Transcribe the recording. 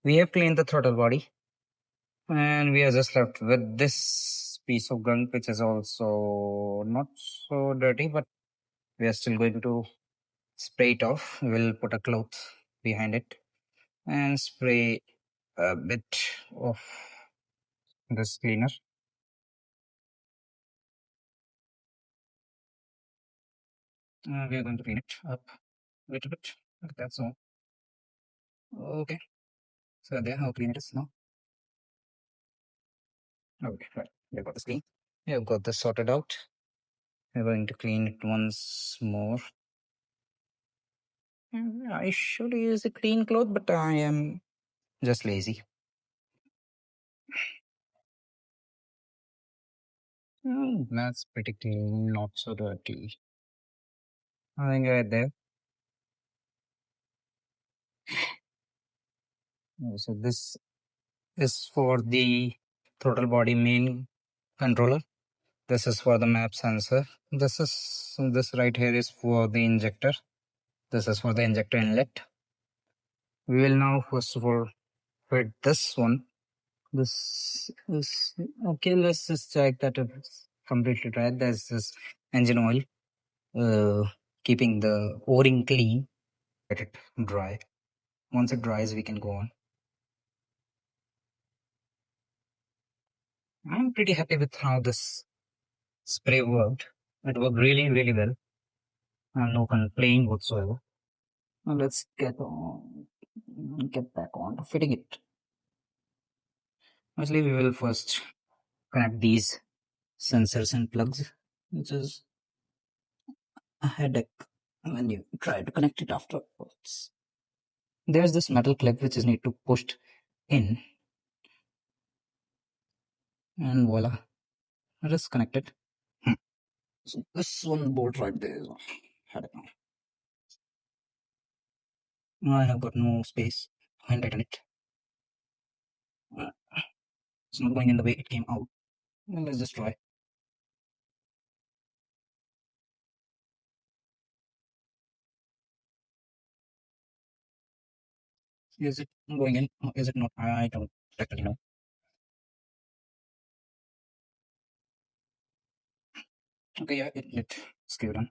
We have cleaned the throttle body, and we are just left with this piece of gunk, which is also not so dirty, but we are still going to spray it off. We'll put a cloth behind it and spray a bit of this cleaner. We are going to clean it up a little bit, like that. So, okay. So there, how clean it is now. Okay, right. We have got this clean. We have got this sorted out. We're going to clean it once more. I should use a clean cloth, but I am just lazy. That's pretty clean, not so dirty. I think right there. So this is for the throttle body main controller. This is for the map sensor. This right here is for the injector. This is for the injector inlet. We will now first of all fit this one. This is okay. Let's just check that it's completely dry. There's this engine oil, keeping the o-ring clean. Let it dry. Once it dries, we can go on. I'm pretty happy with how this spray worked. It worked really, really well. No complaint whatsoever. Now let's get back on to fitting it. Actually, we will first connect these sensors and plugs, which is a headache when you try to connect it afterwards. There's this metal clip which is need to pushed in, and voila, it is connected. So this one bolt right there is a headache now. I have got no space to tighten it. Uh, It's not going in the way it came out. Well, let's just try. Is it going in or is it not? I don't actually know. Okay, yeah, it's screwed on.